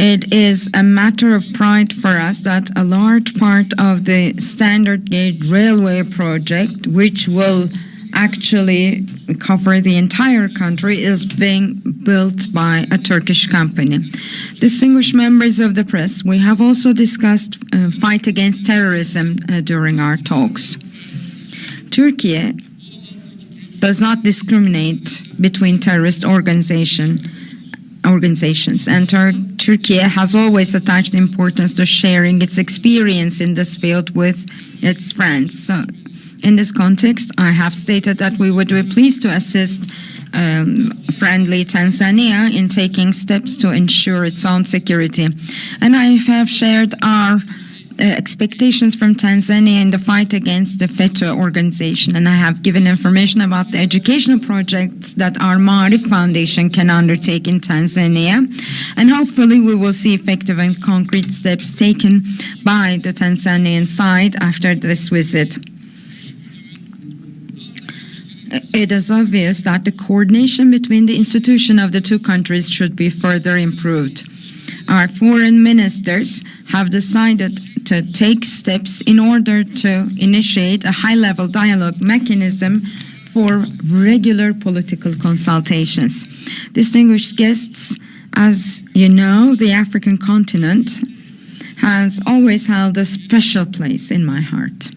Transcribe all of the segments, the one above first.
It is a matter of pride for us that a large part of the standard gauge railway project, which will actually cover the entire country, is being built by a Turkish company. Distinguished members of the press, we have also discussed fight against terrorism during our talks. Turkey does not discriminate between terrorist organizations, and Turkey has always attached importance to sharing its experience in this field with its friends. So, in this context, I have stated that we would be pleased to assist friendly Tanzania in taking steps to ensure its own security. And I have shared our expectations from Tanzania in the fight against the FETÖ organization, and I have given information about the educational projects that our Marif Foundation can undertake in Tanzania, and hopefully we will see effective and concrete steps taken by the Tanzanian side after this visit. It is obvious that the coordination between the institutions of the two countries should be further improved. Our foreign ministers have decided to take steps in order to initiate a high-level dialogue mechanism for regular political consultations. Distinguished guests, as you know, the African continent has always held a special place in my heart.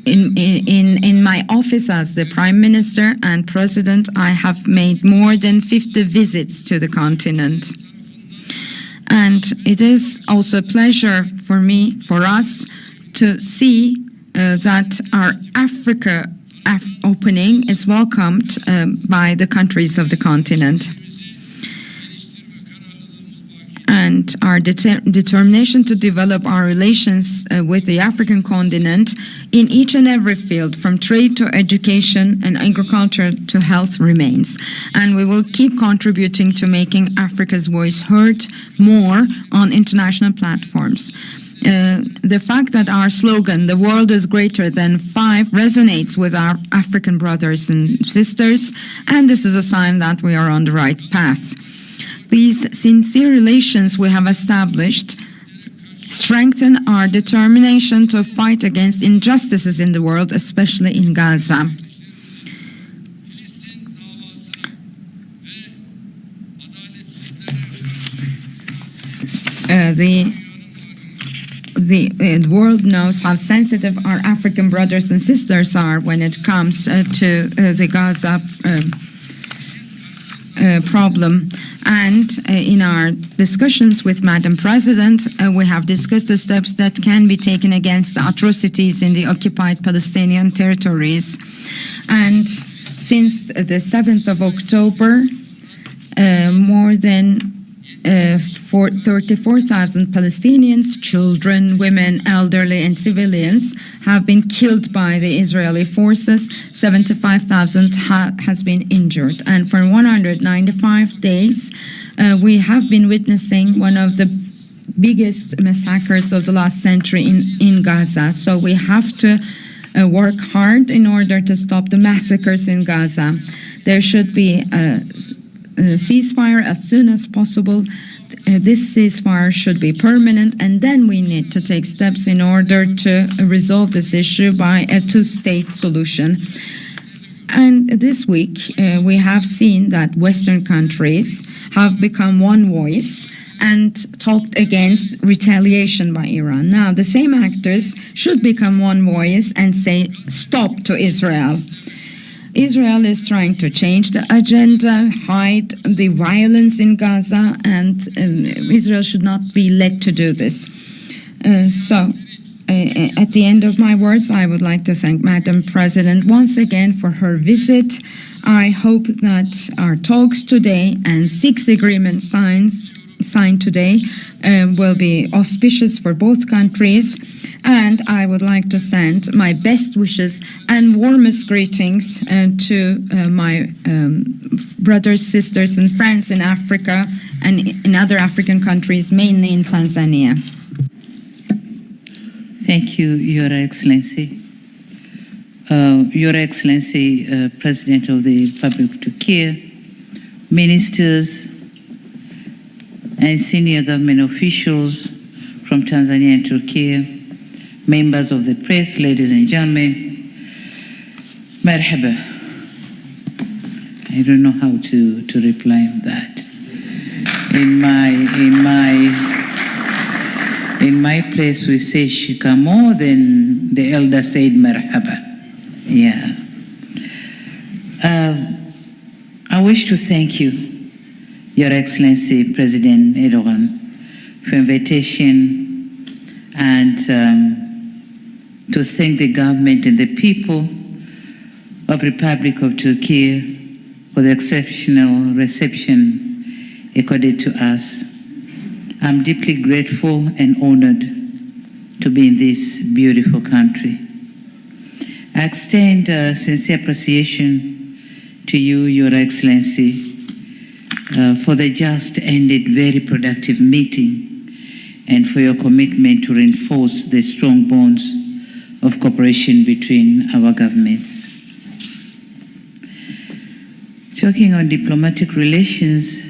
In my office as the Prime Minister and President, I have made more than 50 visits to the continent. And it is also a pleasure for us to see that our Africa opening is welcomed by the countries of the continent. And our determination to develop our relations with the African continent in each and every field, from trade to education and agriculture to health, remains. And we will keep contributing to making Africa's voice heard more on international platforms. The fact that our slogan, "The world is greater than 5", resonates with our African brothers and sisters, and this is a sign that we are on the right path. These sincere relations we have established strengthen our determination to fight against injustices in the world, especially in Gaza. The world knows how sensitive our African brothers and sisters are when it comes to the Gaza problem. And in our discussions with Madam President, we have discussed the steps that can be taken against the atrocities in the occupied Palestinian territories. And since the 7th of October, more than 34,000 Palestinians, children, women, elderly, and civilians have been killed by the Israeli forces. 75,000 has been injured. And for 195 days, we have been witnessing one of the biggest massacres of the last century in Gaza. So we have to work hard in order to stop the massacres in Gaza. There should be a ceasefire as soon as possible. This ceasefire should be permanent, and then we need to take steps in order to resolve this issue by a two-state solution. And this week, we have seen that Western countries have become one voice and talked against retaliation by Iran. Now, the same actors should become one voice and say stop to Israel. Israel is trying to change the agenda, hide the violence in Gaza, and Israel should not be led to do this. At the end of my words, I would like to thank Madam President once again for her visit. I hope that our talks today and 6 agreements signed today will be auspicious for both countries. And I would like to send my best wishes and warmest greetings to my brothers, sisters, and friends in Africa and in other African countries, mainly in Tanzania. Thank you, Your Excellency. Your Excellency, President of the Republic of Turkey, ministers and senior government officials from Tanzania and Turkey, members of the press, ladies and gentlemen, marhaba. I don't know how to reply on that. In my place we say shikamo, then the elder said marhaba. Yeah. I wish to thank you, Your Excellency President Erdogan, for invitation, and to thank the government and the people of Republic of Turkey for the exceptional reception accorded to us. I'm deeply grateful and honored to be in this beautiful country. I extend sincere appreciation to you, Your Excellency, for the just ended very productive meeting and for your commitment to reinforce the strong bonds of cooperation between our governments. Talking on diplomatic relations,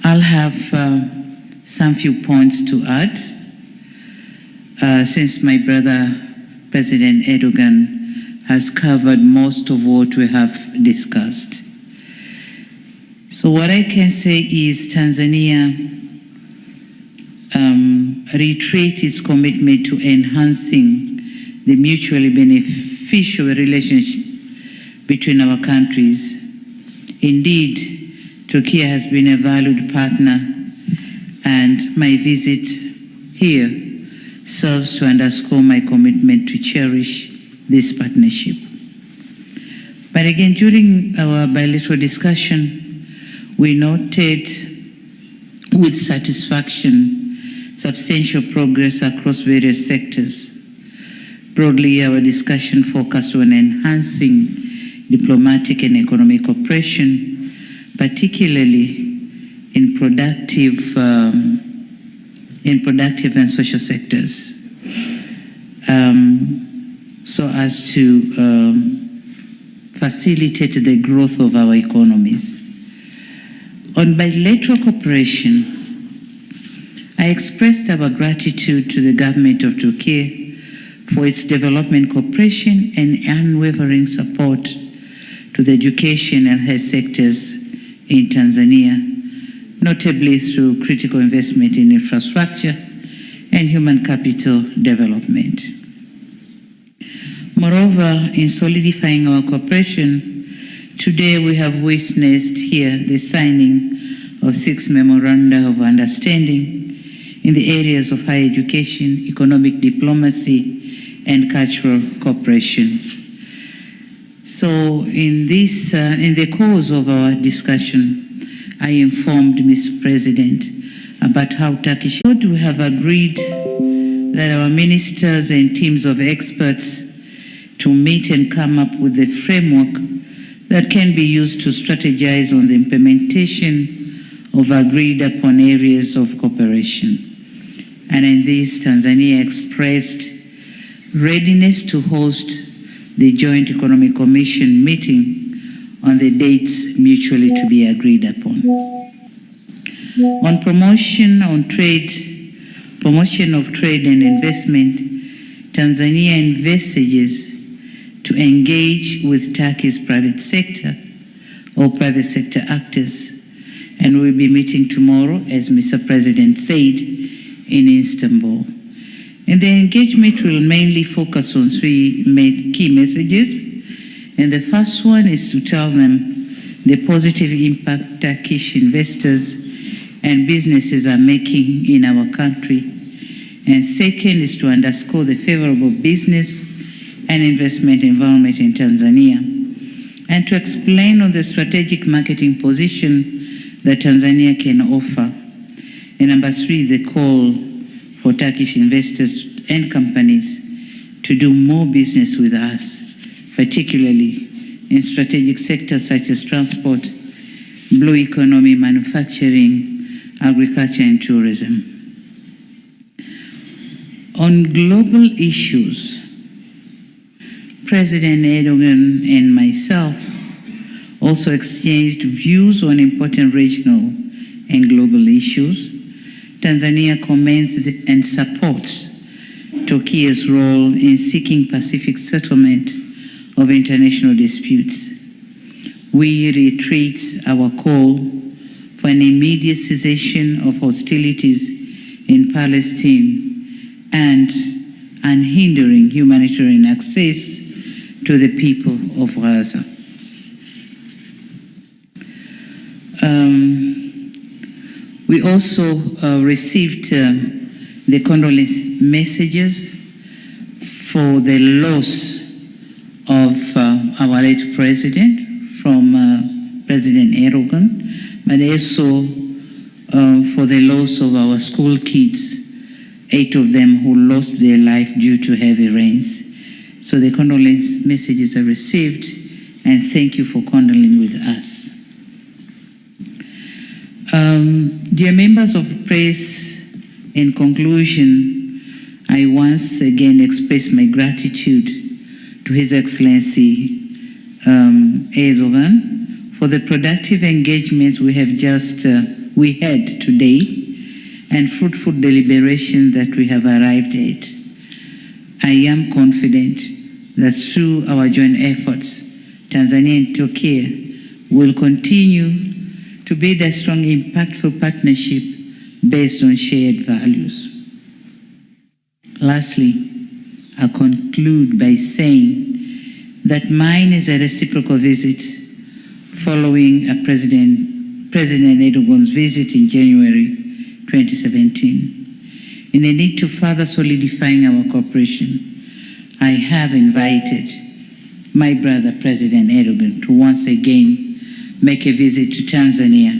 I'll have some few points to add. Since my brother, President Erdogan, has covered most of what we have discussed. So what I can say is Tanzania reiterates its commitment to enhancing the mutually beneficial relationship between our countries. Indeed, Turkey has been a valued partner, and my visit here serves to underscore my commitment to cherish this partnership. But again, during our bilateral discussion, we noted with satisfaction substantial progress across various sectors. Broadly, our discussion focused on enhancing diplomatic and economic cooperation, particularly in productive and social sectors, so as to facilitate the growth of our economies. On bilateral cooperation, I expressed our gratitude to the government of Turkey for its development cooperation and unwavering support to the education and health sectors in Tanzania, notably through critical investment in infrastructure and human capital development. Moreover, in solidifying our cooperation, today we have witnessed here the signing of 6 memoranda of understanding in the areas of higher education, economic diplomacy, and cultural cooperation. So in the course of our discussion, I informed Mr. President about how Turkish we have agreed that our ministers and teams of experts to meet and come up with a framework that can be used to strategize on the implementation of agreed upon areas of cooperation. And in this, Tanzania expressed readiness to host the Joint Economic Commission meeting on the dates mutually to be agreed upon. On promotion of trade and investment, Tanzania envisages to engage with Turkey's private sector or private sector actors, and we'll be meeting tomorrow, as Mr. President said, in Istanbul. And the engagement will mainly focus on 3 key messages. And the first one is to tell them the positive impact Turkish investors and businesses are making in our country. And second is to underscore the favorable business and investment environment in Tanzania, and to explain on the strategic marketing position that Tanzania can offer. And number 3, the call for Turkish investors and companies to do more business with us, particularly in strategic sectors such as transport, blue economy, manufacturing, agriculture, and tourism. On global issues, President Erdogan and myself also exchanged views on important regional and global issues. Tanzania commends and supports Turkey's role in seeking pacific settlement of international disputes. We reiterate our call for an immediate cessation of hostilities in Palestine and unhindering humanitarian access to the people of Gaza. We also received the condolence messages for the loss of our late president from President Erdogan, but also for the loss of our school kids, 8 of them who lost their life due to heavy rains. So the condolence messages are received, and thank you for condoling with us. Dear members of the press, in conclusion, I once again express my gratitude to His Excellency Erdogan for the productive engagements we had today and fruitful deliberation that we have arrived at. I am confident that through our joint efforts, Tanzania and Turkey will continue to build a strong, impactful partnership based on shared values. Lastly, I conclude by saying that mine is a reciprocal visit following President Erdogan's visit in January 2017. In a need to further solidifying our cooperation, I have invited my brother, President Erdogan, to once again make a visit to Tanzania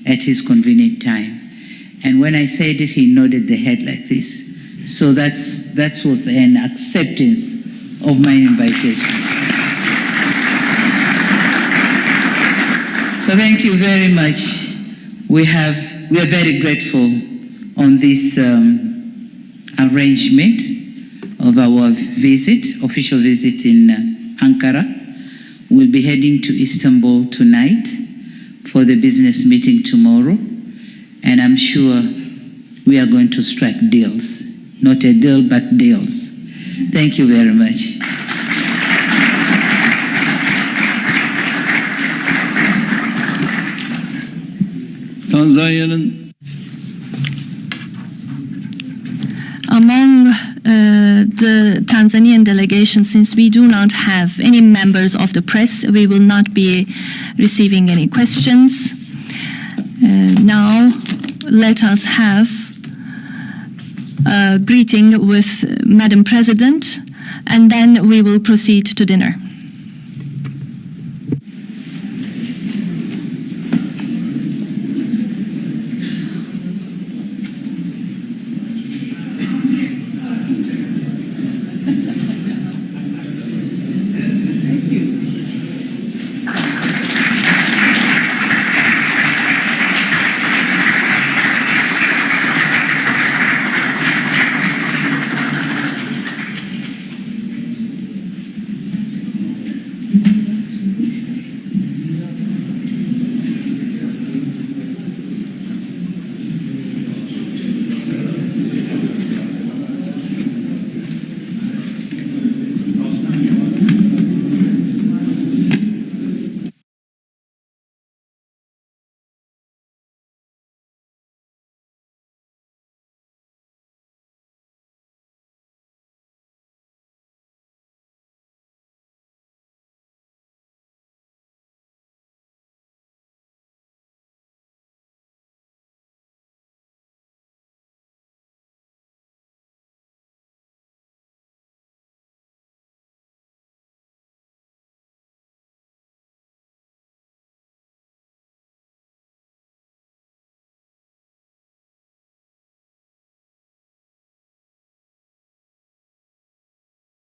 at his convenient time. And when I said it, he nodded the head like this. So that was an acceptance of my invitation. So thank you very much. We are very grateful on this arrangement of our visit, official visit in Ankara. We'll be heading to Istanbul tonight for the business meeting tomorrow, and I'm sure we are going to strike deals. Not a deal, but deals. Thank you very much. Tanzanya'nın among the Tanzanian delegation, since we do not have any members of the press, we will not be receiving any questions. Now, let us have a greeting with Madam President, and then we will proceed to dinner.